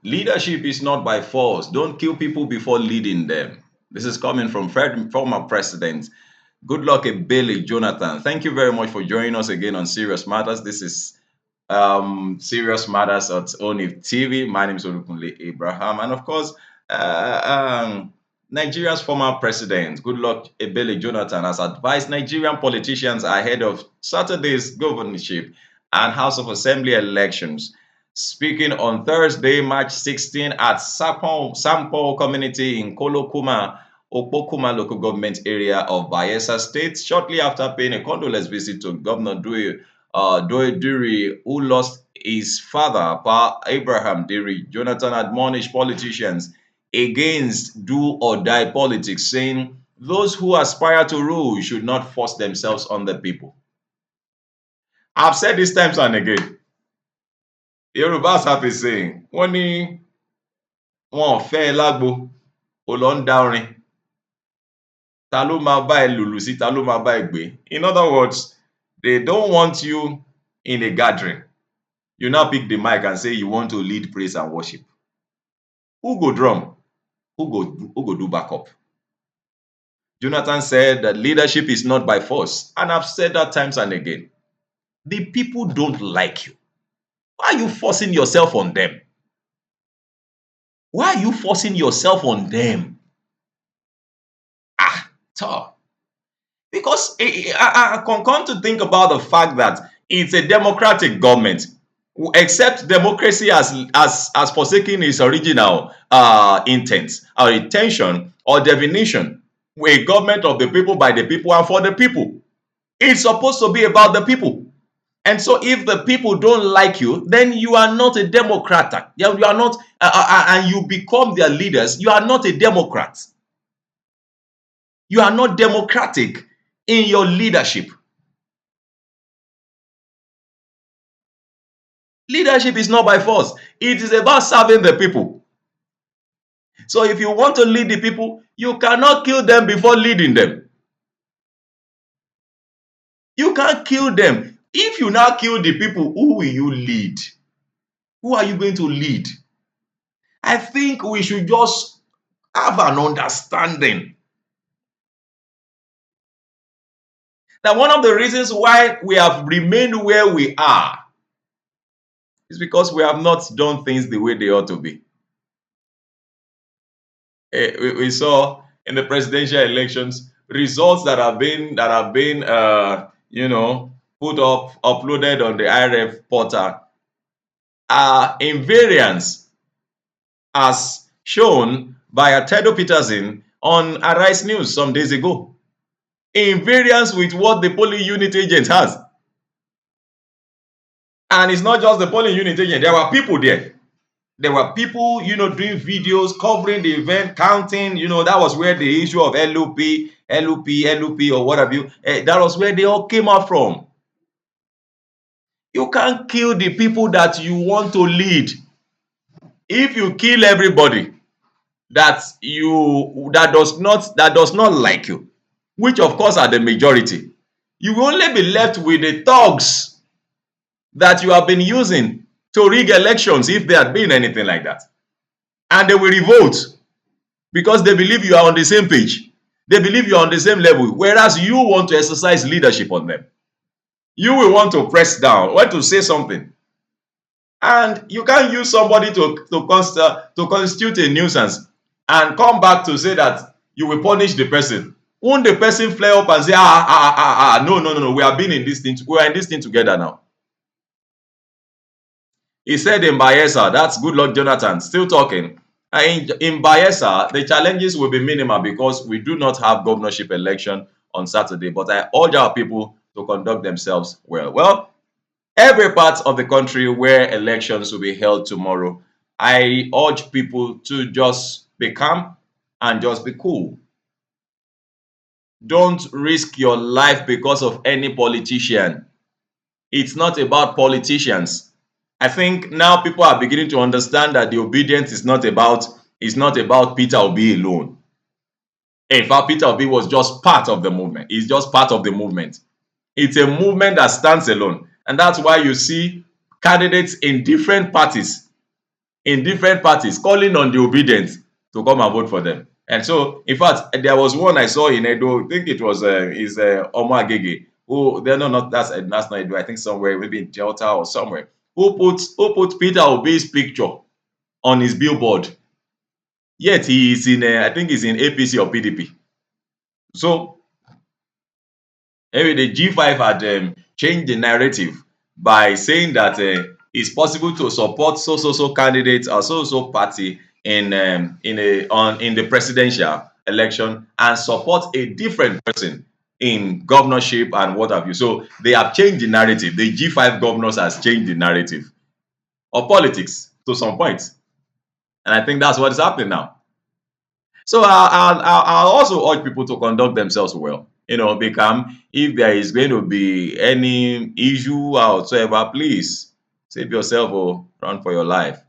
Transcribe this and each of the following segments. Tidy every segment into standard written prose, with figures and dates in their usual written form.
Leadership is not by force. Don't kill people before leading them. This is coming from former President Goodluck Bailey Jonathan. Thank you very much for joining us again on Serious Matters. This is Serious Matters at ONIF TV. My name is Olukunle Abraham. And of course, Nigeria's former president, Goodluck Ebele Jonathan, has advised Nigerian politicians ahead of Saturday's governorship and House of Assembly elections. Speaking on Thursday, March 16, at Sampo community in Kolokuma, Opokuma local government area of Bayelsa State, shortly after paying a condolence visit to Governor Doe Diri, who lost his father, Pa Abraham Diri. Jonathan admonished politicians against do or die politics, saying those who aspire to rule should not force themselves on the people. I've said this times and again. Yorubas have a saying, wọ́n ní wọn ò fẹ́ ẹ lágbo, ó lọ ń dá orin. Ta ló máa bá ẹ lùlù sí, ta ló máa bá ẹ gbé? In other words, they don't want you in a gathering. You now pick the mic and say you want to lead praise and worship. Who go drum? Who go do backup? Jonathan said that leadership is not by force. And I've said that times and again. The people don't like you. Why are you forcing yourself on them? Why are you forcing yourself on them? Tough. Because I come to think about the fact that it's a democratic government, except democracy has forsaken its original intent or intention or definition. A government of the people, by the people, and for the people. It's supposed to be about the people. And so if the people don't like you, then you are not a Democrat. You are not, and you become their leaders, you are not a Democrat. You are not democratic in your leadership. Leadership is not by force. It is about serving the people. So if you want to lead the people, you cannot kill them before leading them. You can't kill them. If you now kill the people, who will you lead? Who are you going to lead? I think we should just have an understanding that one of the reasons why we have remained where we are is because we have not done things the way they ought to be. We saw in the presidential elections results that have been uploaded on the IRF portal are in variance as shown by Atedo Peterson on Arise News some days ago, in variance with what the polling unit agent has. And it's not just the polling unit agent, there were people there. There were people, doing videos, covering the event, counting, that was where the issue of LUP, or what have you, that was where they all came out from. You can't kill the people that you want to lead. If you kill everybody that does not like you, which of course are the majority, you will only be left with the thugs that you have been using to rig elections, if there had been anything like that. And they will revolt because they believe you are on the same page. They believe you are on the same level, whereas you want to exercise leadership on them. You will want to press down, want to say something. And you can't use somebody to constitute a nuisance and come back to say that you will punish the person. Won't the person flare up and say, no, we are in this thing together now. He said in Bayelsa, that's Goodluck Jonathan, still talking. In Bayelsa, the challenges will be minimal because we do not have governorship election on Saturday. But I urge our people to conduct themselves well. Well, every part of the country where elections will be held tomorrow, I urge people to just be calm and just be cool. Don't risk your life because of any politician. It's not about politicians. I think now people are beginning to understand that the obedience is not about Peter Obi alone. In fact, Peter Obi was just part of the movement. He's just part of the movement. It's a movement that stands alone. And that's why you see candidates in different parties in different parties calling on the obedient to come and vote for them. And so, in fact, there was one I saw in Edo. I think it was is Omo Agege, who they're not that's not Edo. I think somewhere maybe in Delta or somewhere, who put Peter Obi's picture on his billboard. Yet he is in I think he's in APC or PDP. So anyway, the G5 had changed the narrative by saying that it's possible to support so candidate or so party in the presidential election and support a different person in governorship and what have you. So they have changed the narrative. The G5 governors has changed the narrative of politics to some point, and I think that's what is happening now. So I'll also urge people to conduct themselves well. Be calm. If there is going to be any issue whatsoever, please save yourself or run for your life.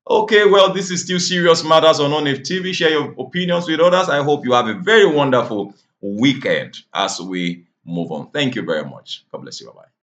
Okay, well, this is still Serious Matters on ONIF TV. Share your opinions with others. I hope you have a very wonderful weekend as we move on. Thank you very much. God bless you. Bye-bye.